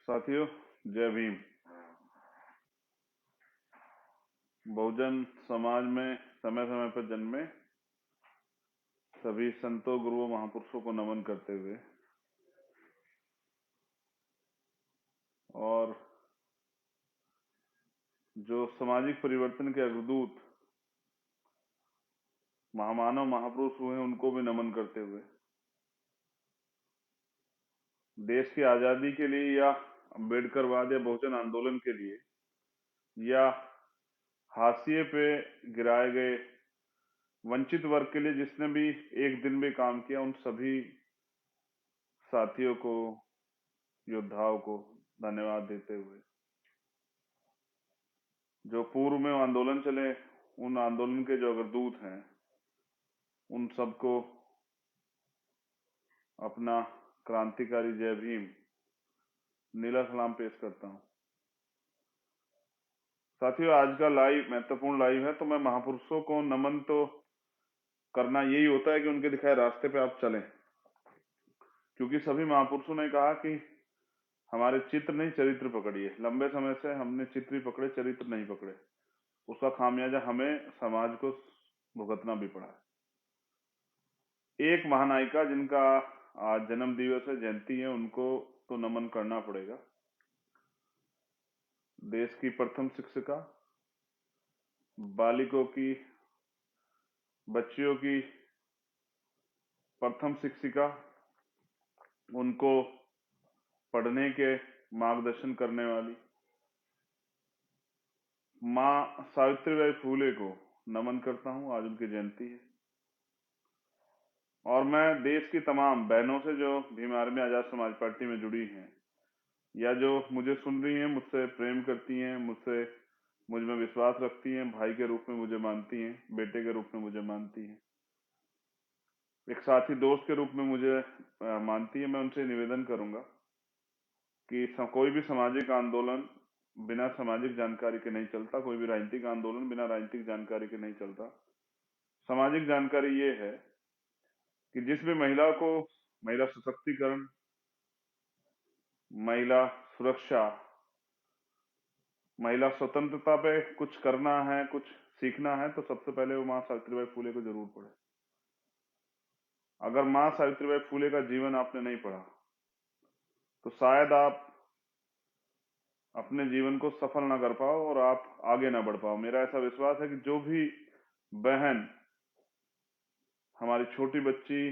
साथियों, जय भीम। बहुजन समाज में समय समय पर जन्मे सभी संतों, गुरुओं, महापुरुषों को नमन करते हुए और जो सामाजिक परिवर्तन के अग्रदूत महामानव महापुरुष हुए हैं उनको भी नमन करते हुए देश की आजादी के लिए या अम्बेडकरवाद या बहुजन आंदोलन के लिए या हाशिए पे गिराए गए वंचित वर्ग के लिए जिसने भी एक दिन भी काम किया, उन सभी साथियों को, योद्धाओं को धन्यवाद देते हुए जो पूर्व में आंदोलन चले, उन आंदोलन के जो अग्रदूत हैं, उन सबको अपना क्रांतिकारी जय भीम नीला सलाम पेश करता हूं। साथियों, आज का लाइव महत्वपूर्ण लाइव है, तो मैं महापुरुषों को नमन तो करना यही होता है कि उनके दिखाए रास्ते पे आप चलें, क्योंकि सभी महापुरुषों ने कहा कि हमारे चित्र नहीं चरित्र पकड़िए। लंबे समय से हमने चित्र ही पकड़े, चरित्र नहीं पकड़े। उसका खामियाजा हमें समाज को भुगतना भी पड़ा है। एक महानायिका जिनका आज जन्म दिवस है, जयंती है, उनको तो नमन करना पड़ेगा। देश की प्रथम शिक्षिका, बालिकों की, बच्चियों की प्रथम शिक्षिका, उनको पढ़ने के मार्गदर्शन करने वाली माँ सावित्रीबाई फूले को नमन करता हूं। आज उनकी जयंती है और मैं देश की तमाम बहनों से जो भीम आर्मी आजाद समाज पार्टी में जुड़ी हैं या जो मुझे सुन रही हैं, मुझसे प्रेम करती हैं, मुझ में विश्वास रखती हैं, भाई के रूप में मुझे मानती हैं, बेटे के रूप में मुझे मानती हैं, एक साथी दोस्त के रूप में मुझे मानती है, मैं उनसे निवेदन करूंगा कि कोई भी सामाजिक आंदोलन बिना सामाजिक जानकारी के नहीं चलता, कोई भी राजनीतिक आंदोलन बिना राजनीतिक जानकारी के नहीं चलता। सामाजिक जानकारी ये है कि जिस भी महिला को महिला सशक्तिकरण, महिला सुरक्षा, महिला स्वतंत्रता पे कुछ करना है, कुछ सीखना है, तो सबसे पहले वो माँ सावित्रीबाई फूले को जरूर पढ़े। अगर माँ सावित्रीबाई फूले का जीवन आपने नहीं पढ़ा तो शायद आप अपने जीवन को सफल ना कर पाओ और आप आगे ना बढ़ पाओ। मेरा ऐसा विश्वास है कि जो भी बहन, हमारी छोटी बच्ची,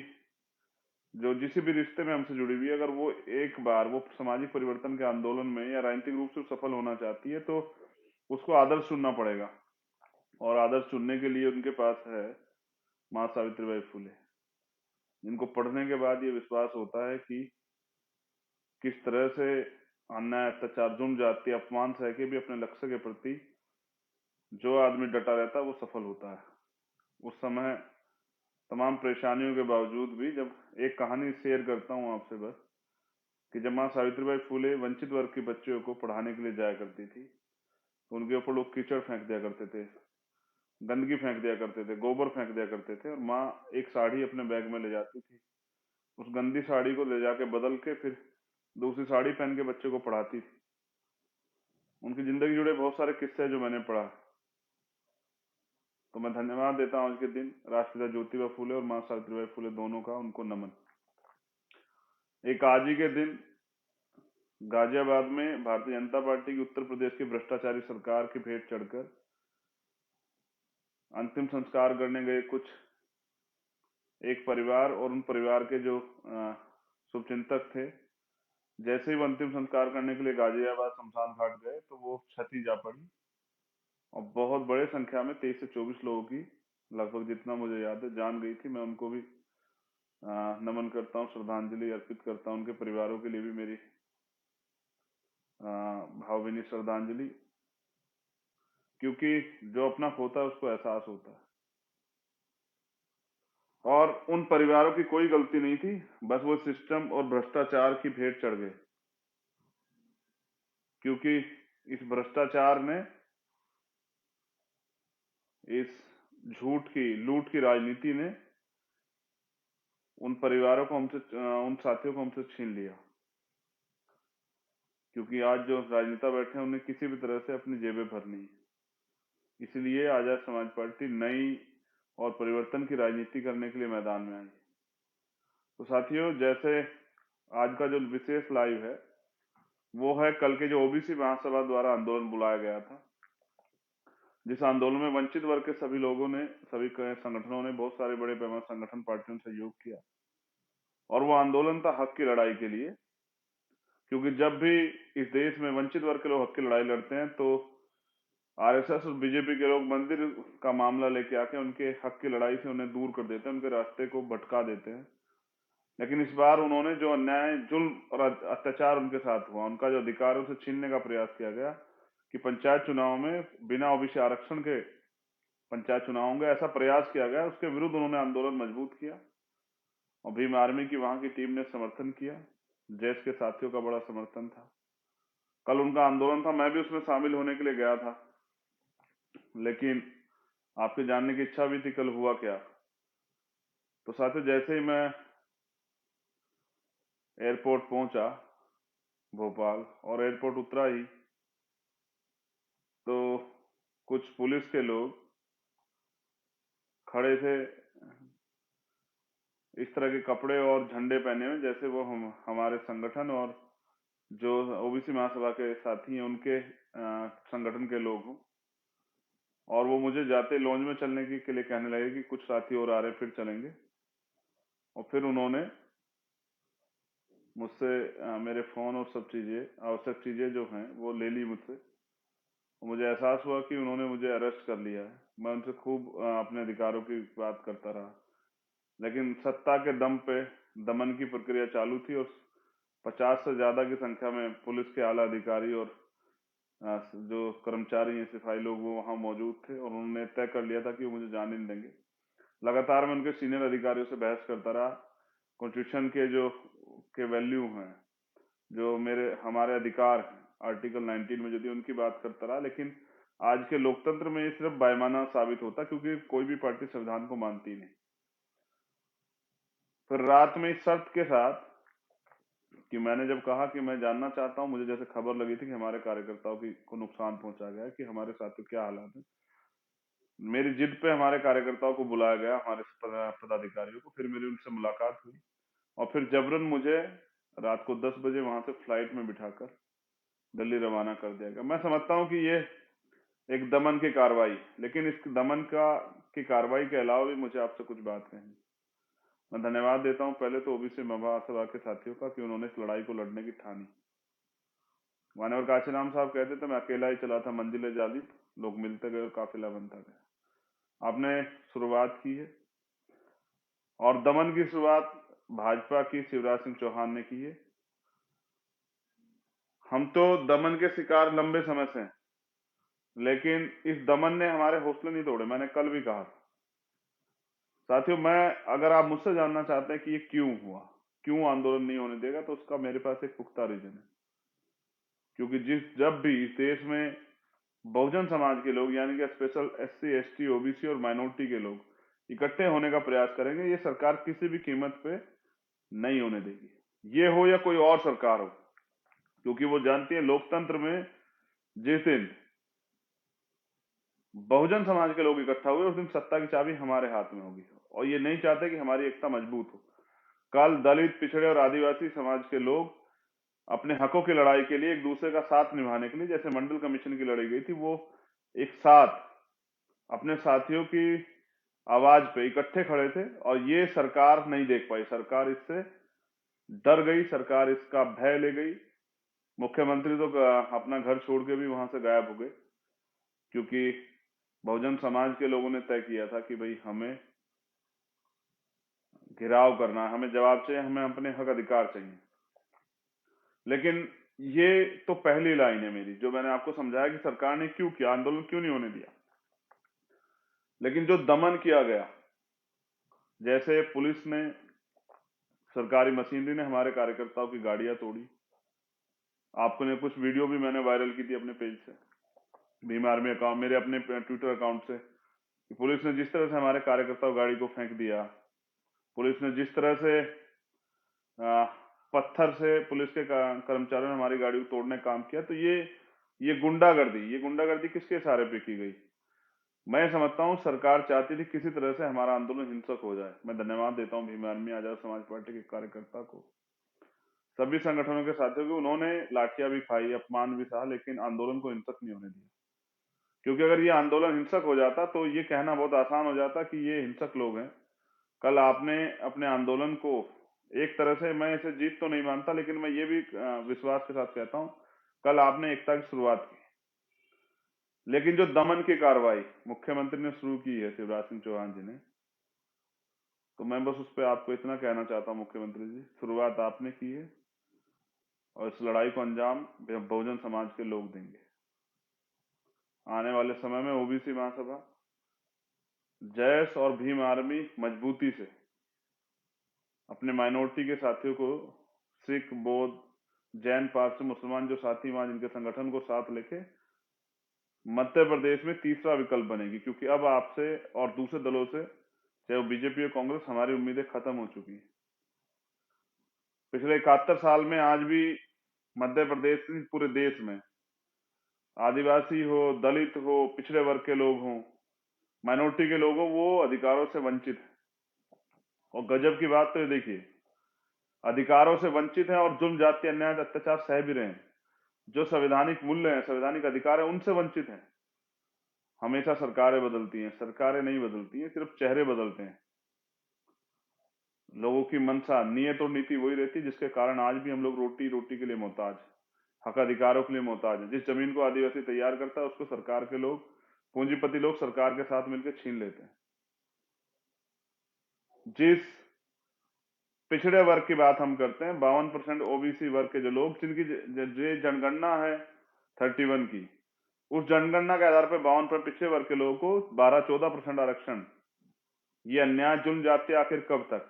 जो जिस भी रिश्ते में हमसे जुड़ी हुई है, अगर वो एक बार वो सामाजिक परिवर्तन के आंदोलन में या राजनीतिक रूप से सफल होना चाहती है तो उसको आदर्श चुनना पड़ेगा, और आदर्श चुनने के लिए उनके पास है माँ सावित्रीबाई फूले, जिनको पढ़ने के बाद ये विश्वास होता है कि किस तरह से अन्याय, अत्याचार, जुर्म, जाति, अपमान सह के भी अपने लक्ष्य के प्रति जो आदमी डटा रहता है वो सफल होता है। उस समय तमाम परेशानियों के बावजूद भी, जब एक कहानी शेयर करता हूँ आपसे बस, कि जब माँ सावित्रीबाई फूले वंचित वर्ग की बच्चियों को पढ़ाने के लिए जाया करती थी, उनके ऊपर लोग कीचड़ फेंक दिया करते थे, गंदगी फेंक दिया करते थे, गोबर फेंक दिया करते थे, और माँ एक साड़ी अपने बैग में ले जाती थी। उस गंदी साड़ी को ले जाके बदल के फिर दूसरी साड़ी पहन के बच्चे को पढ़ाती थी। उनकी जिंदगी जुड़े बहुत सारे किस्से जो मैंने पढ़ा, तो मैं धन्यवाद देता हूँ आज के दिन राष्ट्रपिता ज्योतिबा फूले और माँ सावित्रीबाई फूले दोनों का, उनको नमन। एक आज ही के दिन गाजियाबाद में भारतीय जनता पार्टी की उत्तर प्रदेश की भ्रष्टाचारी सरकार की भेंट चढ़कर अंतिम संस्कार करने गए कुछ एक परिवार और उन परिवार के जो शुभचिंतक थे, जैसे ही वो अंतिम संस्कार करने के लिए गाजियाबाद शमशान घाट गए तो वो क्षति जा पड़ी और बहुत बड़े संख्या में 23 से 24 लोगों की, लगभग जितना मुझे याद है, जान गई थी। मैं उनको भी नमन करता हूँ, श्रद्धांजलि अर्पित करता हूँ। उनके परिवारों के लिए भी मेरी भावभीनी श्रद्धांजलि, क्योंकि जो अपना खोता है उसको एहसास होता है, और उन परिवारों की कोई गलती नहीं थी, बस वो सिस्टम और भ्रष्टाचार की भेंट चढ़ गए, क्योंकि इस भ्रष्टाचार ने, इस झूठ की, लूट की राजनीति ने उन परिवारों को हमसे, उन साथियों को हमसे छीन लिया। क्योंकि आज जो राजनेता बैठे हैं उन्हें किसी भी तरह से अपनी जेबें भरनी है। इसलिए आजाद समाज पार्टी नई और परिवर्तन की राजनीति करने के लिए मैदान में आई। तो साथियों, जैसे आज का जो विशेष लाइव है वो है कल के जो ओबीसी महासभा द्वारा आंदोलन बुलाया गया था, जिस आंदोलन में वंचित वर्ग के सभी लोगों ने, सभी संगठनों ने, बहुत सारे बड़े पैमाने संगठन पार्टियों ने सहयोग किया। और वो आंदोलन था हक की लड़ाई के लिए, क्योंकि जब भी इस देश में वंचित वर्ग के लोग हक की लड़ाई लड़ते हैं तो आरएसएस और बीजेपी के लोग मंदिर का मामला लेके आके उनके हक की लड़ाई से उन्हें दूर कर देते हैं, उनके रास्ते को भटका देते हैं। लेकिन इस बार उन्होंने जो अन्याय, जुल्म और अत्याचार उनके साथ हुआ, उनका जो अधिकार है उसे छीनने का प्रयास किया गया कि पंचायत चुनाव में बिना ओबीसी आरक्षण के पंचायत चुनाव होंगे, ऐसा प्रयास किया गया। उसके विरुद्ध उन्होंने आंदोलन मजबूत किया और भीम आर्मी की वहां की टीम ने समर्थन किया। जैश के साथियों का बड़ा समर्थन था। कल उनका आंदोलन था, मैं भी उसमें शामिल होने के लिए गया था, लेकिन आपके जानने की इच्छा भी थी कल हुआ क्या। तो साथियों, जैसे ही मैं एयरपोर्ट पहुंचा भोपाल और एयरपोर्ट उतरा ही तो कुछ पुलिस के लोग खड़े थे, इस तरह के कपड़े और झंडे पहने हुए जैसे वो हमारे संगठन और जो ओबीसी महासभा के साथी हैं उनके संगठन के लोग हों। और वो मुझे जाते लॉन्ज में चलने के लिए कहने लगे कि कुछ साथी और आ रहे, फिर चलेंगे। और फिर उन्होंने मुझसे मेरे फोन और सब चीजें, आवश्यक चीजें जो हैं वो ले ली मुझसे। मुझे एहसास हुआ कि उन्होंने मुझे अरेस्ट कर लिया है। मैं उनसे खूब अपने अधिकारों की बात करता रहा, लेकिन सत्ता के दम पे दमन की प्रक्रिया चालू थी और 50 से ज्यादा की संख्या में पुलिस के आला अधिकारी और जो कर्मचारी हैं, सिपाही लोग, वो वहां मौजूद थे और उन्होंने तय कर लिया था कि वो मुझे जाने नहीं देंगे। लगातार मैं उनके सीनियर अधिकारियों से बहस करता रहा, कॉन्स्टिट्यूशन के जो के वैल्यू हैं, जो हमारे अधिकार हैं आर्टिकल 19 में, यदि उनकी बात करता रहा। लेकिन आज के लोकतंत्र में ये सिर्फ बेईमाना साबित होता, क्योंकि कोई भी पार्टी संविधान को मानती नहीं। फिर रात में इस शर्त के साथ कि मैंने जब कहा कि मैं जानना चाहता हूं, मुझे जैसे खबर लगी थी कि हमारे कार्यकर्ताओं को नुकसान पहुंचा गया है, कि हमारे साथियों क्या हालात है, मेरी जिद पे हमारे कार्यकर्ताओं को बुलाया गया, हमारे पदाधिकारियों को। फिर मेरी उनसे मुलाकात हुई और फिर जबरन मुझे रात को 10 बजे वहां से फ्लाइट में बिठाकर दिल्ली रवाना कर दिया गया। मैं समझता हूं कि ये एक दमन की कार्रवाई, लेकिन इस दमन की कार्रवाई के अलावा भी मुझे आपसे कुछ बात कहनी। मैं धन्यवाद देता हूं पहले तो ओबीसी महासभा के साथियों का कि उन्होंने इस लड़ाई को लड़ने की ठानी। मान्यवर काशीराम साहब कहते थे, मैं अकेला ही चला था मंजिले जाली, लोग मिलते गए और काफिला बनता गया। आपने शुरुआत की है और दमन की शुरुआत भाजपा की शिवराज सिंह चौहान ने की है। हम तो दमन के शिकार लंबे समय से हैं, लेकिन इस दमन ने हमारे हौसले नहीं तोड़े। मैंने कल भी कहा था साथियों, अगर आप मुझसे जानना चाहते हैं कि ये क्यों हुआ, क्यों आंदोलन नहीं होने देगा, तो उसका मेरे पास एक पुख्ता रीजन है। क्योंकि जब भी इस देश में बहुजन समाज के लोग, यानी कि स्पेशल SC ST OBC और माइनॉरिटी के लोग इकट्ठे होने का प्रयास करेंगे, ये सरकार किसी भी कीमत पे नहीं होने देगी, ये हो या कोई और सरकार हो। क्योंकि वो जानती है लोकतंत्र में जिस दिन बहुजन समाज के लोग इकट्ठा हुए उस दिन सत्ता की चाबी हमारे हाथ में होगी। और ये नहीं चाहते कि हमारी एकता मजबूत हो। कल दलित, पिछड़े और आदिवासी समाज के लोग अपने हकों की लड़ाई के लिए एक दूसरे का साथ निभाने के लिए, जैसे मंडल कमीशन की लड़ाई गई थी, वो एक साथ अपने साथियों की आवाज पे इकट्ठे खड़े थे। और ये सरकार नहीं देख पाई, सरकार इससे डर गई, सरकार इसका भय ले गई। मुख्यमंत्री तो अपना घर छोड़ के भी वहां से गायब हो गए, क्योंकि बहुजन समाज के लोगों ने तय किया था कि भाई हमें घेराव करना है, हमें जवाब चाहिए, हमें अपने हक अधिकार चाहिए। लेकिन ये तो पहली लाइन है मेरी, जो मैंने आपको समझाया कि सरकार ने क्यों किया, आंदोलन क्यों नहीं होने दिया। लेकिन जो दमन किया गया, जैसे पुलिस ने, सरकारी मशीनरी ने हमारे कार्यकर्ताओं की गाड़ियां तोड़ी। आपको ने कुछ वीडियो भी मैंने वायरल की थी अपने पेज से, भीम आर्मी अकाउंट, मेरे अपने ट्विटर अकाउंट से, कि पुलिस ने जिस तरह से हमारे कार्यकर्ताओं गाड़ी को फेंक दिया, पुलिस ने जिस तरह से पत्थर से पुलिस के कर्मचारियों ने हमारी गाड़ी को तोड़ने का काम किया। तो ये गुंडागर्दी किसके इशारे पे की गई? मैं समझता हूँ सरकार चाहती थी किसी तरह से हमारा आंदोलन हिंसक हो जाए। मैं धन्यवाद देता हूँ भीम आर्मी आजाद समाज पार्टी के कार्यकर्ता को, सभी संगठनों के साथियों को। उन्होंने लाठियां भी खाई, अपमान भी सहा, लेकिन आंदोलन को हिंसक नहीं होने दिया। क्योंकि अगर ये आंदोलन हिंसक हो जाता तो ये कहना बहुत आसान हो जाता कि ये हिंसक लोग हैं। कल आपने अपने आंदोलन को एक तरह से, मैं इसे जीत तो नहीं मानता, लेकिन मैं ये भी विश्वास के साथ कहता हूं, कल आपने एकता की शुरुआत की। लेकिन जो दमन की कार्रवाई मुख्यमंत्री ने शुरू की है शिवराज सिंह चौहान जी ने, तो मैं बस उस पर आपको इतना कहना चाहता हूं, मुख्यमंत्री जी, शुरुआत आपने की है और इस लड़ाई को अंजाम बहुजन समाज के लोग देंगे। आने वाले समय में ओबीसी महासभा, जैश और भीम आर्मी मजबूती से अपने माइनॉरिटी के साथियों को, सिख, बौद्ध, जैन, पारसी, मुसलमान जो साथी वहां जिनके संगठन को साथ लेके मध्य प्रदेश में तीसरा विकल्प बनेगी। क्योंकि अब आपसे और दूसरे दलों से, चाहे वो बीजेपी और कांग्रेस, हमारी उम्मीदें खत्म हो चुकी हैं। पिछले 71 साल में आज भी मध्य प्रदेश की, पूरे देश में, आदिवासी हो, दलित हो, पिछड़े वर्ग के लोग हों, माइनॉरिटी के लोग हों, वो अधिकारों से वंचित है। और गजब की बात तो ये देखिए, अधिकारों से वंचित है और जुल्म, जाति, अन्याय, अत्याचार सह भी रहे हैं। जो संवैधानिक मूल्य हैं, संवैधानिक अधिकार है, उनसे वंचित हैं। हमेशा सरकारें बदलती हैं, सरकारें नहीं बदलती हैं, सिर्फ चेहरे बदलते हैं। लोगों की मंशा, नियत और नीति वही रहती है, जिसके कारण आज भी हम लोग रोटी के लिए मोहताज, हक अधिकारों के लिए मोहताज है। जिस जमीन को आदिवासी तैयार करता है, उसको सरकार के लोग, पूंजीपति लोग सरकार के साथ मिलकर छीन लेते हैं। जिस पिछड़े वर्ग की बात हम करते हैं, 52% ओबीसी वर्ग के जो लोग, जिनकी जो जनगणना है 31 की, उस जनगणना के आधार पर 52% पिछड़े वर्ग के लोगों को 12-14% आरक्षण, ये अन्याय, जुल्म, जाति आखिर कब तक?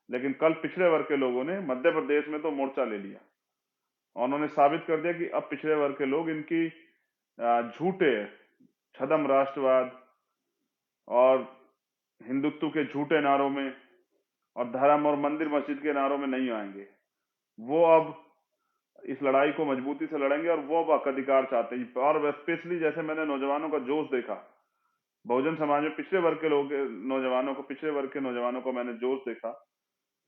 लेकिन कल पिछड़े वर्ग के लोगों ने मध्य प्रदेश में तो मोर्चा ले लिया और उन्होंने साबित कर दिया कि अब पिछड़े वर्ग के लोग इनकी झूठे छदम राष्ट्रवाद और हिंदुत्व के झूठे नारों में और धर्म और मंदिर मस्जिद के नारों में नहीं आएंगे। वो अब इस लड़ाई को मजबूती से लड़ेंगे और वो अब हक अधिकार चाहते हैं। और स्पेशली जैसे मैंने नौजवानों का जोश देखा, बहुजन समाज में पिछड़े वर्ग के लोग, नौजवानों को, पिछड़े वर्ग के नौजवानों को मैंने जोश देखा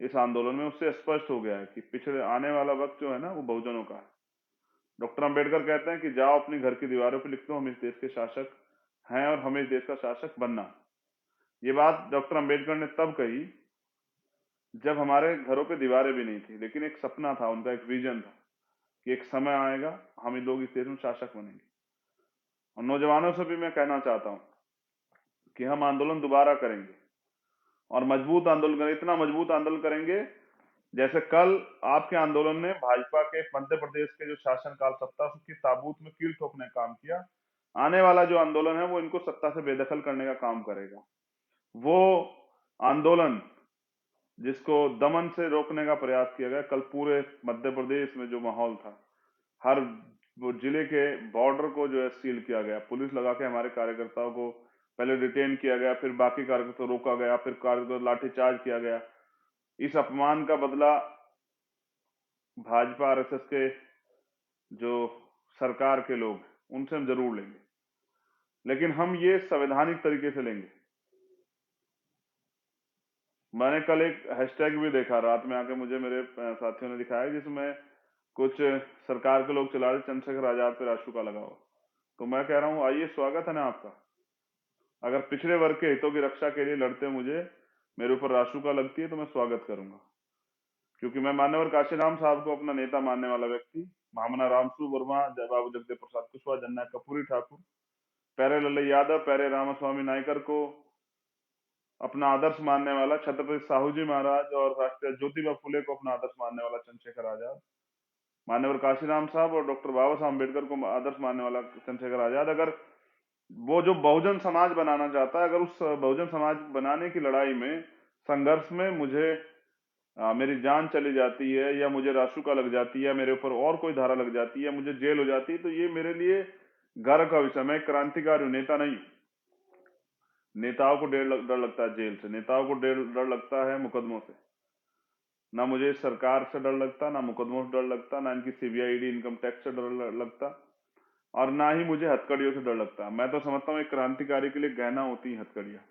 इस आंदोलन में, उससे स्पष्ट हो गया है कि पिछड़े आने वाला वक्त जो है ना, वो बहुजनों का है। डॉक्टर अंबेडकर कहते हैं कि जाओ अपनी घर की दीवारों पर लिख दो, हम इस देश के शासक हैं और हमें इस देश का शासक बनना। ये बात डॉक्टर अंबेडकर ने तब कही जब हमारे घरों पे दीवारें भी नहीं थी, लेकिन एक सपना था उनका, एक विजन था कि एक समय आएगा हम ही लोग इस देश में शासक बनेंगे। और नौजवानों से भी मैं कहना चाहता हूं कि हम आंदोलन दोबारा करेंगे और मजबूत आंदोलन करेंगे, इतना मजबूत आंदोलन करेंगे जैसे कल आपके आंदोलन ने भाजपा के मध्य प्रदेश के जो शासनकाल, सत्ता की ताबूत में कील ठोकने का काम किया। आने वाला जो आंदोलन है वो इनको सत्ता से बेदखल करने का काम करेगा। वो आंदोलन जिसको दमन से रोकने का प्रयास किया गया, कल पूरे मध्य प्रदेश में जो माहौल था, हर वो जिले के बॉर्डर को जो है सील किया गया, पुलिस लगा के हमारे कार्यकर्ताओं को पहले डिटेन किया गया, फिर बाकी कार्यकर्ताओं को रोका गया, फिर कार्यकर्ता लाठीचार्ज किया गया। इस अपमान का बदला भाजपा आरएसएस के जो सरकार के लोग, उनसे हम जरूर लेंगे, लेकिन हम ये संवैधानिक तरीके से लेंगे। मैंने कल एक हैशटैग भी देखा, रात में आके मुझे मेरे साथियों ने दिखाया, जिसमें कुछ सरकार के लोग चला रहे, चंद्रशेखर आजाद पे राशुका लगा हो। तो मैं कह रहा हूं, आइए, स्वागत है ना आपका। अगर पिछड़े वर्ग के हितों की रक्षा के लिए लड़ते मुझे मेरे ऊपर राशुका लगती है तो मैं स्वागत करूंगा। क्योंकि मैं मान्यवर काशीराम साहब को अपना नेता मानने वाला व्यक्ति, महामना रामसू वर्मा, बाबू जगदेव प्रसाद कुशवाहा, जननायक कर्पूरी ठाकुर, प्यारे लल्लू यादव, प्यारे रामास्वामी नायकर को अपना आदर्श मानने वाला छत्रपति साहू जी महाराज और राष्ट्रीय ज्योतिबा फुले को अपना आदर्श मानने वाला चंद्रशेखर आजाद, मान्यवर काशीराम साहब और डॉक्टर बाबा साहब अम्बेडकर को आदर्श मानने वाला चंद्रशेखर आजाद, अगर वो जो बहुजन समाज बनाना चाहता है, अगर उस बहुजन समाज बनाने की लड़ाई में, संघर्ष में मुझे मेरी जान चली जाती है, या मुझे राशुका लग जाती है, मेरे ऊपर और कोई धारा लग जाती है, मुझे जेल हो जाती है, तो ये मेरे लिए गर्व का विषय। मैं क्रांतिकारी हूं, नेता नहीं। नेताओं को डर लगता है जेल से, नेताओं को डर लगता है मुकदमों से। ना मुझे सरकार से डर लगता, ना मुकदमों से डर लगता, ना इनकी सीबीआई ईडी इनकम टैक्स से डर लगता, और ना ही मुझे हथकड़ियों से डर लगता। मैं तो समझता हूँ एक क्रांतिकारी के लिए गहना होती है हथकड़ियां।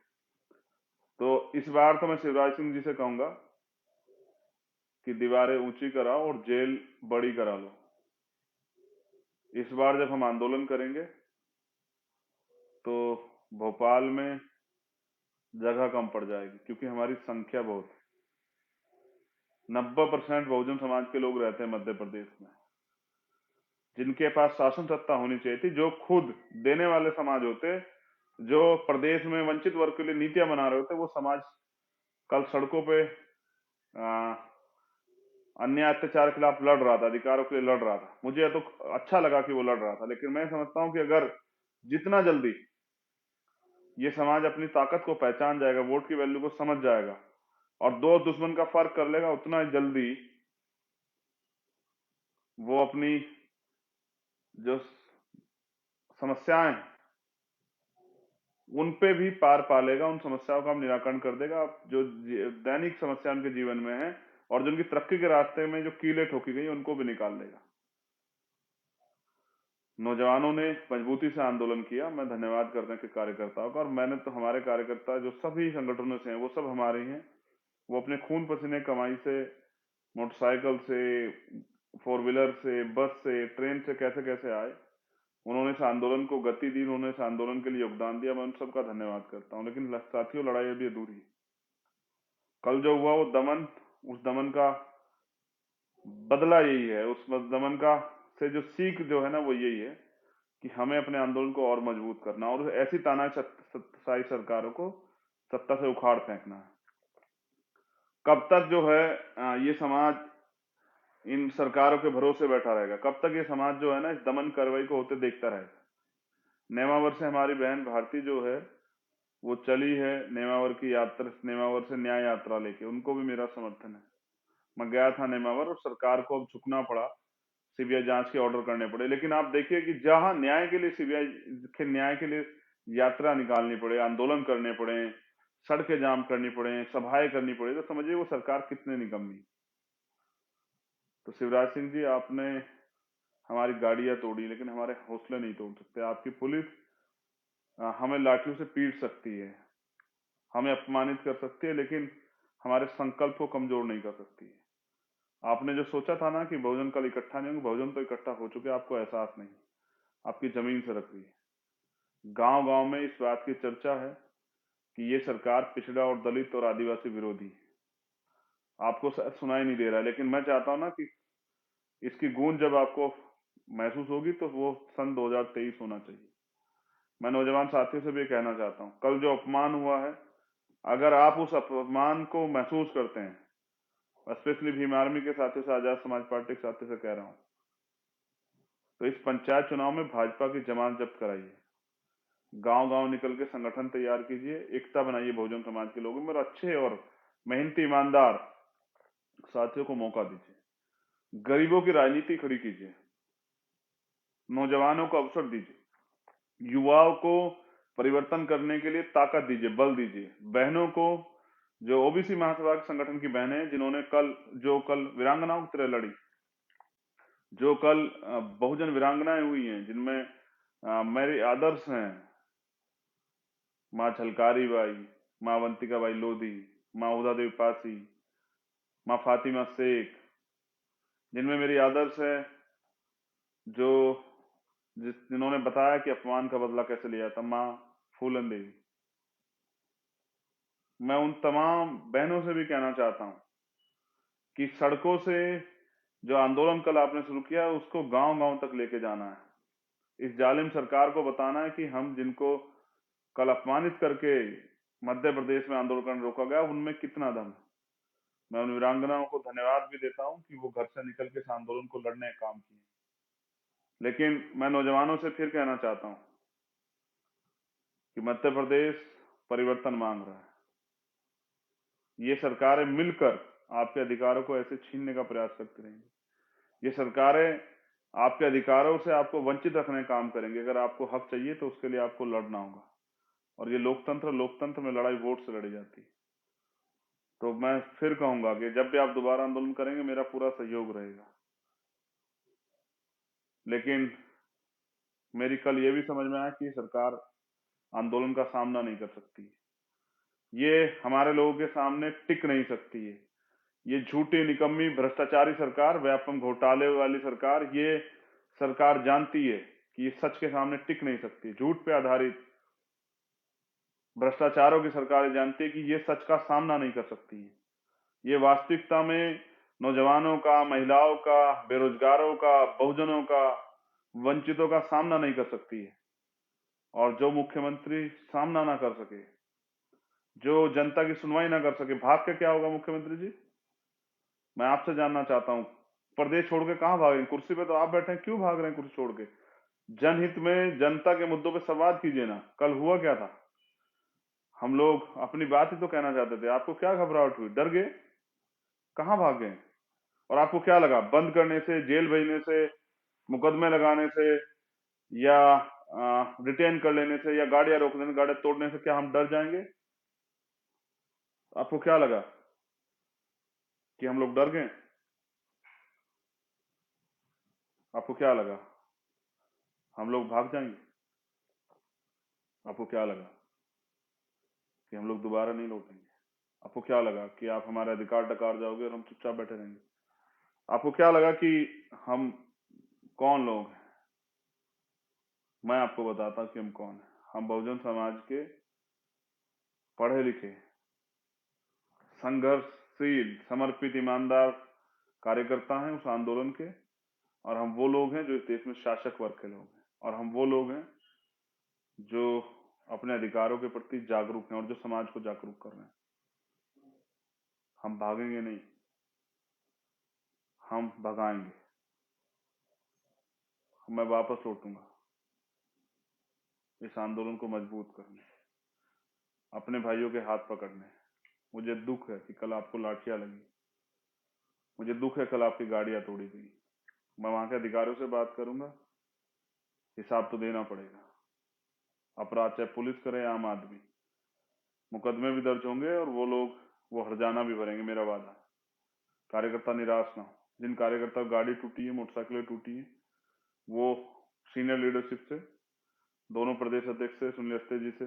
तो इस बार तो मैं शिवराज सिंह जी से कहूंगा कि दीवारें ऊंची कराओ और जेल बड़ी करा लो। इस बार जब हम आंदोलन करेंगे तो भोपाल में जगह कम पड़ जाएगी, क्योंकि हमारी संख्या बहुत है। 90% बहुजन समाज के लोग रहते हैं मध्य प्रदेश में, जिनके पास शासन सत्ता होनी चाहिए थी, जो खुद देने वाले समाज होते, जो प्रदेश में वंचित वर्ग के लिए नीतियां बना रहे होते, वो समाज कल सड़कों पे अन्याय अत्याचार के खिलाफ लड़ रहा था, अधिकारों के लिए लड़ रहा था। मुझे तो अच्छा लगा कि वो लड़ रहा था, लेकिन मैं समझता हूं कि अगर जितना जल्दी ये समाज अपनी ताकत को पहचान जाएगा, वोट की वैल्यू को समझ जाएगा और दोस्त दुश्मन का फर्क कर लेगा, उतना ही जल्दी वो अपनी जो समस्याएं उन पे भी पार पालेगा, उन समस्याओं का हम निराकरण कर देगा। जो दैनिक समस्या उनके जीवन में है और जो उनकी तरक्की के रास्ते में जो कीलें ठोकी गई उनको भी निकाल देगा। नौजवानों ने मजबूती से आंदोलन किया, मैं धन्यवाद करने के कार्यकर्ताओं का। और मैंने तो, हमारे कार्यकर्ता जो सभी संगठनों से हैं वो सब हमारे ही हैं। वो अपने खून पसीने कमाई से, मोटरसाइकिल से, फोर व्हीलर से, बस से, ट्रेन से कैसे कैसे आए, उन्होंने इस आंदोलन को गति दी, उन्होंने इस आंदोलन के लिए योगदान दिया। मैं उन सबका धन्यवाद करता हूँ। लेकिन साथियों, लड़ाई अभी अधूरी है। कल जो हुआ वो दमन, उस दमन का बदला यही है, उस दमन का से जो सीख जो है ना, वो यही है कि हमें अपने आंदोलन को और मजबूत करना और ऐसी तानाशाही सरकारों को सत्ता से उखाड़ फेंकना है। कब तक जो है ये समाज इन सरकारों के भरोसे बैठा रहेगा? कब तक ये समाज जो है ना इस दमन कार्रवाई को होते देखता रहेगा? नेमावर से हमारी बहन भारती जो है वो चली है, नेमावर की यात्रा, नेमावर से न्याय यात्रा लेके, उनको भी मेरा समर्थन है। मैं गया था नेमावर और सरकार को अब झुकना पड़ा, सीबीआई जांच के ऑर्डर करने पड़े। लेकिन आप देखिए कि जहां न्याय के लिए, सीबीआई के न्याय के लिए यात्रा निकालनी पड़े, आंदोलन करने पड़े, सड़कें जाम करनी पड़े, सभाएं करनी पड़े, तो समझिए वो सरकार कितने निकम्मी। तो शिवराज सिंह जी, आपने हमारी गाड़ियां तोड़ी, लेकिन हमारे हौसले नहीं तोड़ सकते। आपकी पुलिस हमें लाठियों से पीट सकती है, हमें अपमानित कर सकती है, लेकिन हमारे संकल्प को कमजोर नहीं कर सकती है। आपने जो सोचा था ना कि बहुजन कल इकट्ठा नहीं होंगे, बहुजन तो इकट्ठा हो चुके, आपको एहसास नहीं, आपकी जमीन से रख रही है। गांव गांव में इस बात की चर्चा है कि ये सरकार पिछड़ा और दलित और आदिवासी विरोधी है। आपको शायद सुनाई नहीं दे रहा है, लेकिन मैं चाहता हूं ना कि इसकी गूंज जब आपको महसूस होगी तो वो सन 2023 होना चाहिए। मैं नौजवान साथियों से भी कहना चाहता हूँ, कल जो अपमान हुआ है, अगर आप उस अपमान को महसूस करते हैं, स्पेशली भीम आर्मी के साथियों से, आजाद समाज पार्टी के साथियों से कह रहा हूं, तो इस पंचायत चुनाव में भाजपा की जमानत जब्त कराइए, गांव गांव निकल के संगठन तैयार कीजिए, एकता बनाइए बहुजन समाज के लोगों में, और अच्छे और मेहनती ईमानदार साथियों को मौका दीजिए। गरीबों की राजनीति खड़ी कीजिए, नौजवानों को अवसर दीजिए, युवाओं को परिवर्तन करने के लिए ताकत दीजिए, बल दीजिए। बहनों को, जो ओबीसी महासभा के संगठन की बहनें हैं, जिन्होंने कल वीरांगनाओं की तरह लड़ी, जो कल बहुजन वीरांगनाएं हुई हैं, जिनमें मेरे आदर्श हैं माँ झलकारी बाई, माँ अवंतिका बाई लोधी, माँ उदा देवी पासी, माँ फातिमा शेख, जिनमें मेरी आदर्श है, जो जिन्होंने बताया कि अपमान का बदला कैसे लिया था, माँ फूलन देवी। मैं उन तमाम बहनों से भी कहना चाहता हूं कि सड़कों से जो आंदोलन कल आपने शुरू किया है, उसको गांव गांव तक लेके जाना है। इस जालिम सरकार को बताना है कि हम जिनको कल अपमानित करके मध्य प्रदेश में आंदोलन करने रोका गया, उनमें कितना दम है। मैं उन वीरांगनाओं को धन्यवाद भी देता हूं कि वो घर से निकल के इस आंदोलन को लड़ने का काम किए। लेकिन मैं नौजवानों से फिर कहना चाहता हूं कि मध्य प्रदेश परिवर्तन मांग रहा है। ये सरकारें मिलकर आपके अधिकारों को ऐसे छीनने का प्रयास करती रहेंगी। ये सरकारें आपके अधिकारों से आपको वंचित रखने का काम करेंगे। अगर आपको हक चाहिए तो उसके लिए आपको लड़ना होगा। और ये लोकतंत्र में लड़ाई वोट से लड़ी जाती है। तो मैं फिर कहूंगा कि जब भी आप दोबारा आंदोलन करेंगे मेरा पूरा सहयोग रहेगा। लेकिन मेरी कल ये भी समझ में आया कि सरकार आंदोलन का सामना नहीं कर सकती, ये हमारे लोगों के सामने टिक नहीं सकती है। ये झूठी, निकम्मी, भ्रष्टाचारी सरकार, व्यापम घोटाले वाली सरकार, ये सरकार जानती है कि ये सच के सामने टिक नहीं सकती। झूठ पे आधारित भ्रष्टाचारों की सरकार जानती है कि ये सच का सामना नहीं कर सकती है। ये वास्तविकता में नौजवानों का, महिलाओं का, बेरोजगारों का, बहुजनों का, वंचितों का सामना नहीं कर सकती है। और जो मुख्यमंत्री सामना ना कर सके, जो जनता की सुनवाई ना कर सके, भाग के क्या होगा मुख्यमंत्री जी? मैं आपसे जानना चाहता हूं, प्रदेश छोड़ के कहां भाग रहे हैं? कुर्सी पे तो आप बैठे हैं, क्यों भाग रहे हैं कुर्सी छोड़ के? जनहित में जनता के मुद्दों पे संवाद कीजिए ना। कल हुआ क्या था? हम लोग अपनी बात ही तो कहना चाहते थे, आपको क्या घबराहट हुई? डर गए? कहां भाग गए? और आपको क्या लगा बंद करने से, जेल भेजने से, मुकदमे लगाने से, या रिटेन कर लेने से, या गाड़ियां रोक देने, गाड़ियां तोड़ने से क्या हम डर जाएंगे? आपको क्या लगा कि हम लोग डर गए? आपको क्या लगा हम लोग भाग जाएंगे? आपको क्या लगा कि हम लोग दोबारा नहीं लौटेंगे? आपको क्या लगा कि आप हमारे अधिकार डकार जाओगे और हम चुपचाप बैठे रहेंगे? आपको क्या लगा कि हम कौन लोग हैं? मैं आपको बताता कि हम कौन हैं। हम बहुजन समाज के पढ़े लिखे, संघर्षशील, समर्पित, ईमानदार कार्यकर्ता हैं उस आंदोलन के। और हम वो लोग हैं जो इस देश में शासक वर्ग के लोग हैं। और हम वो लोग हैं जो अपने अधिकारों के प्रति जागरूक हैं और जो समाज को जागरूक कर रहे हैं। हम भागेंगे नहीं, हम भगाएंगे। मैं वापस लौटूंगा इस आंदोलन को मजबूत करने, अपने भाइयों के हाथ पकड़ने। मुझे दुख है कि कल आपको लाठियां लगी, मुझे दुख है कल आपकी गाड़ियां तोड़ी गई। मैं वहां के अधिकारियों से बात करूंगा, हिसाब तो देना पड़ेगा। अपराध चाहे पुलिस करे या आम आदमी, मुकदमे भी दर्ज होंगे और वो लोग वो हर्जाना भी भरेंगे, मेरा वादा है। कार्यकर्ता निराश ना हो। जिन कार्यकर्ता की गाड़ी टूटी है, मोटरसाइकिलें टूटी है, वो सीनियर लीडरशिप से, दोनों प्रदेश अध्यक्ष से, सुनील अवस्थी जी से,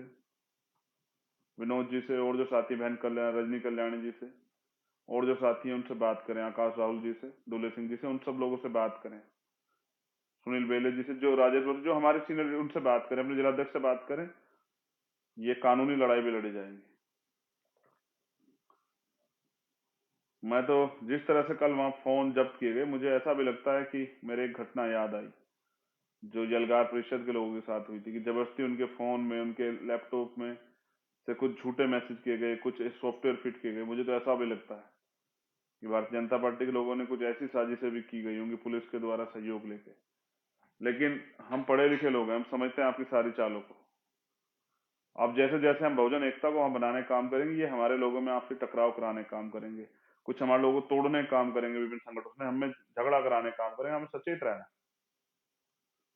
विनोद जी से, और जो साथी बहन कल्याण, रजनी कल्याणी जी से, और जो साथी हैं उनसे बात करें, आकाश राहुल जी से, दुले सिंह जी से, उन सब लोगों से बात करें, सुनील बेले जी से, जो राजेश, जो हमारे सीनियर, उनसे बात करें, अपने जिलाध्यक्ष से बात करें। ये कानूनी लड़ाई भी लड़ी जाएगी। मैं तो जिस तरह से कल वहां फोन जब्त किए गए, मुझे ऐसा भी लगता है कि मेरे एक घटना याद आई जो यलगार परिषद के लोगों के साथ हुई थी, कि जबरदस्ती उनके फोन में, उनके लैपटॉप में से कुछ झूठे मैसेज किए गए, कुछ सॉफ्टवेयर फिट किए गए। मुझे तो ऐसा भी लगता है कि भारतीय जनता पार्टी के लोगों ने कुछ ऐसी साजिशें भी की गई होंगी पुलिस के द्वारा सहयोग लेके। लेकिन हम पढ़े लिखे लोग हैं, हम समझते हैं आपकी सारी चालों को। अब जैसे जैसे हम बहुजन एकता को हम बनाने का काम करेंगे, ये हमारे लोगों में आपसे टकराव कराने का काम करेंगे, कुछ हमारे लोगों को तोड़ने का काम करेंगे, विभिन्न संगठनों में हमें झगड़ा कराने का काम करेंगे। हमें सचेत रहना।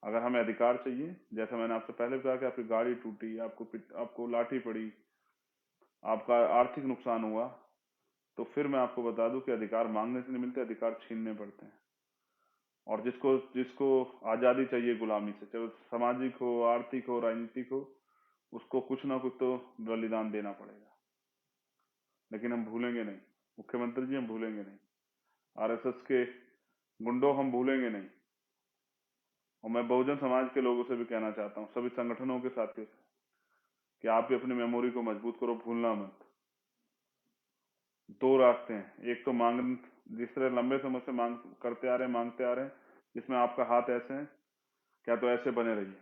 अगर हमें अधिकार चाहिए, जैसे मैंने आपसे पहले कहा कि आपकी गाड़ी टूटी, आपको लाठी पड़ी, आपका आर्थिक नुकसान हुआ, तो फिर मैं आपको बता दूं कि अधिकार मांगने से नहीं मिलते, अधिकार छीनने पड़ते हैं। और जिसको जिसको आजादी चाहिए गुलामी से, चाहे सामाजिक हो, आर्थिक हो, राजनीतिक हो, उसको कुछ ना कुछ तो बलिदान देना पड़ेगा। लेकिन हम भूलेंगे नहीं मुख्यमंत्री जी, हम भूलेंगे नहीं। आरएसएस के गुंडों हम भूलेंगे नहीं। और मैं बहुजन समाज के लोगों से भी कहना चाहता हूँ, सभी संगठनों के साथियों से, कि आप भी अपनी मेमोरी को मजबूत करो, भूलना मत। दो रास्ते हैं, एक तो मांग, जिस तरह लंबे समय से मांग करते आ रहे हैं, मांगते आ रहे हैं, जिसमें आपका हाथ ऐसे है, क्या तो ऐसे बने रहिए।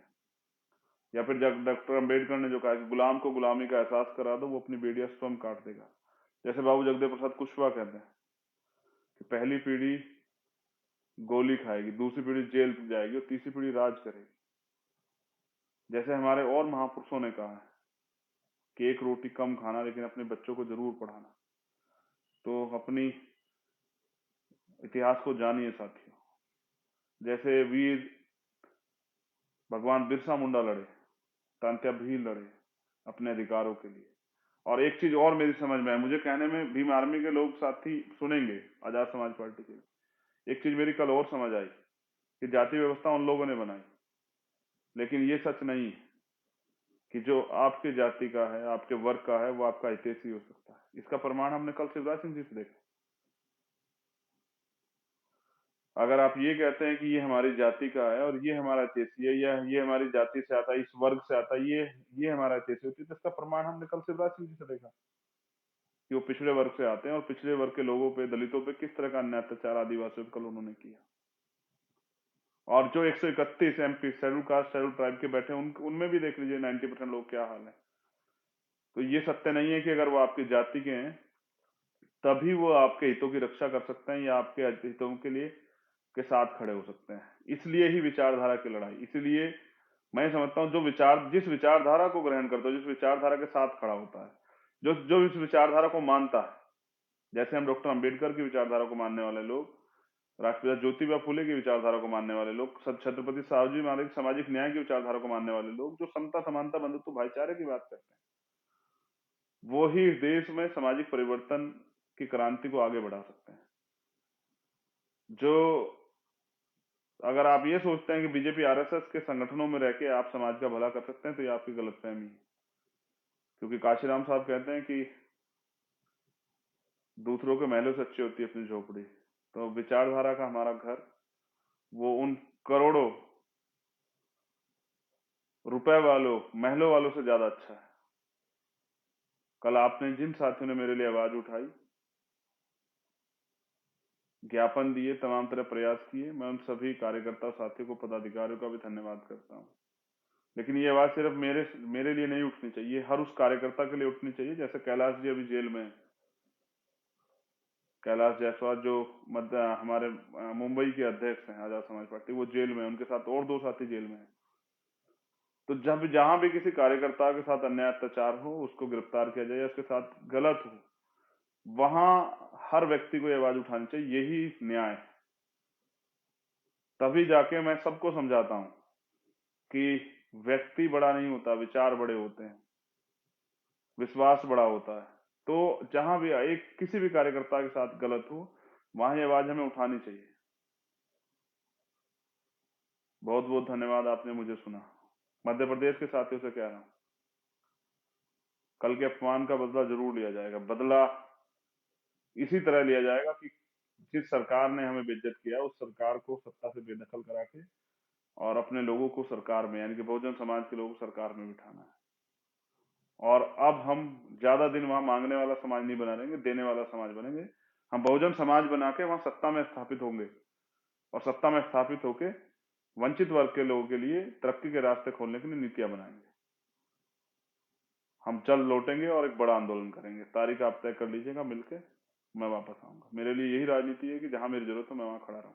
या फिर जब डॉक्टर अंबेडकर ने जो कहा कि गुलाम को गुलामी का एहसास करा दो, वो अपनी बेड़ियां स्वयं काट देगा। जैसे बाबू जगदेव प्रसाद कुशवाहा कहते हैं कि पहली पीढ़ी गोली खाएगी, दूसरी पीढ़ी जेल जाएगी और तीसरी पीढ़ी राज करेगी। जैसे हमारे और महापुरुषों ने कहा है कि एक रोटी कम खाना, लेकिन अपने बच्चों को जरूर पढ़ाना। तो अपनी इतिहास को जानिए साथियों। जैसे वीर भगवान बिरसा मुंडा लड़े, तांत्या भील लड़े अपने अधिकारों के लिए, और एक चीज और मेरी समझ में है, मुझे कहने में भीम आर्मी के लोग साथी सुनेंगे, आजाद समाज पार्टी के, एक चीज मेरी कल और समझ आई कि जाति व्यवस्था उन लोगों ने बनाई, लेकिन ये सच नहीं है कि जो आपके जाति का है, आपके वर्ग का है, वो आपका हितैषी हो सकता है। इसका प्रमाण हमने कल शिवराज सिंह जी से देखा। अगर आप ये कहते हैं कि ये हमारी जाति का है और ये हमारा हितैषी है, या ये हमारी जाति से आता है, इस वर्ग से आता है, ये हमारा हितैषी होती है, तो इसका प्रमाण हमने कल शिवराज सिंह जी से देखा कि वो पिछड़े वर्ग से आते हैं और पिछड़े वर्ग के लोगों पे, दलितों पे किस तरह का अन्याय अत्याचार आदिवासियों पर कल उन्होंने किया। और जो 131 MP schedule caste schedule tribe के बैठे उनमें भी देख लीजिए 90% लोग क्या हाल है। तो ये सत्य नहीं है कि अगर वो आपकी जाति के हैं तभी वो आपके हितों की रक्षा कर सकते हैं या आपके हितों के लिए के साथ खड़े हो सकते हैं। इसलिए ही विचारधारा की लड़ाई, इसलिए मैं समझता हूं जिस विचारधारा को ग्रहण करता है, जिस विचारधारा के साथ खड़ा होता है, जो जो इस विचारधारा को मानता है, जैसे हम डॉक्टर अंबेडकर की विचारधारा को मानने वाले लोग, राष्ट्रपिता ज्योतिबा फुले की विचारधारा को मानने वाले लोग, छत्रपति साहूजी महाराज सामाजिक न्याय की विचारधारा को मानने वाले लोग, जो समता समानता बंधुत्व भाईचारे की बात करते हैं, वो ही इस देश में सामाजिक परिवर्तन की क्रांति को आगे बढ़ा सकते हैं। जो अगर आप ये सोचते हैं कि बीजेपी आरएसएस के संगठनों में रह के आप समाज का भला कर सकते हैं, तो ये आपकी गलतफहमी है। क्योंकि काशीराम साहब कहते हैं कि दूसरों के महलों से अच्छी होती है अपनी झोपड़ी। तो विचारधारा का हमारा घर वो उन करोड़ों रुपए वालों महलों वालों से ज्यादा अच्छा है। कल आपने जिन साथियों ने मेरे लिए आवाज उठाई, ज्ञापन दिए, तमाम तरह प्रयास किए, मैं उन सभी कार्यकर्ता साथियों को, पदाधिकारियों का भी धन्यवाद करता हूँ। लेकिन ये आवाज सिर्फ मेरे लिए नहीं उठनी चाहिए, हर उस कार्यकर्ता के लिए उठनी चाहिए। जैसे कैलाश जी अभी जेल में है, कैलाश जायसवाल जो हमारे मुंबई के अध्यक्ष हैं आजाद समाज पार्टी, वो जेल में है, उनके साथ और 2 साथी जेल में है। तो जब जहां भी किसी कार्यकर्ता के साथ अन्याय अत्याचार हो, उसको गिरफ्तार किया जाए या उसके साथ गलत हो, वहां हर व्यक्ति को ये आवाज उठानी चाहिए। यही न्याय है। तभी जाके मैं सबको समझाता हूं कि व्यक्ति बड़ा नहीं होता, विचार बड़े होते हैं, विश्वास बड़ा होता है। तो जहां भी एक किसी भी कार्यकर्ता के साथ गलत हो, वहां ये आवाज हमें उठानी चाहिए। बहुत बहुत धन्यवाद, आपने मुझे सुना। मध्य प्रदेश के साथियों से कह रहा हूं, कल के अपमान का बदला जरूर लिया जाएगा। बदला इसी तरह लिया जाएगा कि जिस सरकार ने हमें बेइज्जत किया, उस सरकार को सत्ता से बेदखल करा के और अपने लोगों को सरकार में, यानी कि बहुजन समाज के लोगों को सरकार में बिठाना है। और अब हम ज्यादा दिन वहां मांगने वाला समाज नहीं बना रहेंगे, देने वाला समाज बनेंगे। हम बहुजन समाज बना के वहां सत्ता में स्थापित होंगे और सत्ता में स्थापित होके वंचित वर्ग के लोगों के लिए तरक्की के रास्ते खोलने के लिए नीतियां बनाएंगे। हम जल्द लौटेंगे और एक बड़ा आंदोलन करेंगे। तारीख आप तय कर लीजिएगा, मिलके मैं वापस आऊंगा। मेरे लिए यही राजनीति है कि जहां मेरी जरूरत हो मैं वहां खड़ा रहूं।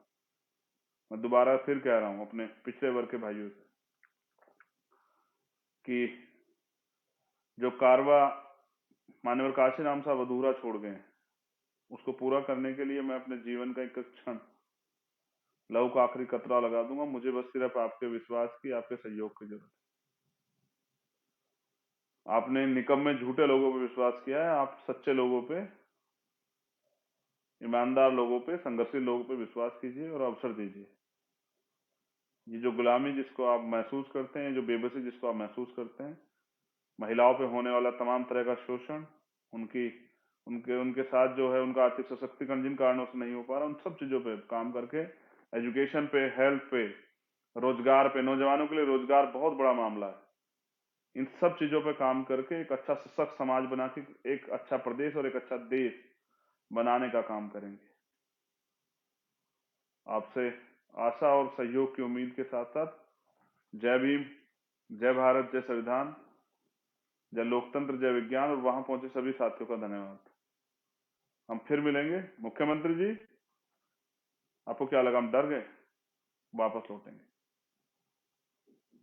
मैं दोबारा फिर कह रहा हूं अपने पिछड़े वर्ग के भाइयों से कि जो कारवा मान्यवर काशीराम साहब अधूरा छोड़ गए, उसको पूरा करने के लिए मैं अपने जीवन का एक क्षण, लहू का आखिरी कतरा लगा दूंगा। मुझे बस सिर्फ आपके विश्वास की, आपके सहयोग की जरूरत है। आपने निकम्मे झूठे लोगों पे विश्वास किया है, आप सच्चे लोगों पे, ईमानदार लोगों पे, संघर्षशील लोगों पे विश्वास कीजिए और अवसर दीजिए। ये जो गुलामी जिसको आप महसूस करते हैं, जो बेबसी जिसको आप महसूस करते हैं, महिलाओं पे होने वाला तमाम तरह का शोषण, उनकी उनके उनके साथ जो है उनका आर्थिक सशक्तिकरण जिन कारणों से नहीं हो पा रहा, उन सब चीजों पे काम करके, एजुकेशन पे, हेल्थ पे, रोजगार पे, नौजवानों के लिए रोजगार बहुत बड़ा मामला है, इन सब चीजों पे काम करके एक अच्छा सशक्त समाज बना के एक अच्छा प्रदेश और एक अच्छा देश बनाने का काम करेंगे। आपसे आशा और सहयोग की उम्मीद के साथ साथ जय भीम, जय भारत, जय संविधान, जय लोकतंत्र, जय विज्ञान, और वहां पहुंचे सभी साथियों का धन्यवाद। हम फिर मिलेंगे। मुख्यमंत्री जी, आपको क्या लगा हम डर गए? वापस लौटेंगे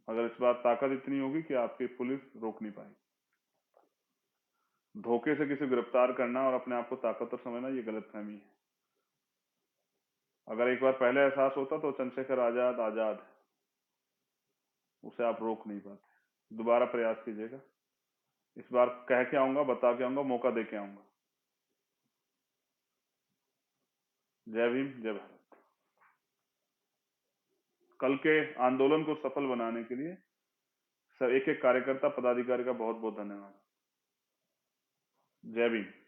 अगर इस बार ताकत इतनी होगी कि आपकी पुलिस रोक नहीं पाएगी। धोखे से किसी गिरफ्तार करना और अपने आप को ताकतवर समझना, ये गलतफहमी है। अगर एक बार पहले एहसास होता तो चंद्रशेखर आजाद आजाद है, उसे आप रोक नहीं पाते। दोबारा प्रयास कीजिएगा। इस बार कह के आऊंगा, बता के आऊंगा, मौका दे के आऊंगा। जय भीम, जय भारत। कल के आंदोलन को सफल बनाने के लिए सब एक एक कार्यकर्ता पदाधिकारी का बहुत बहुत धन्यवाद। जय भीम।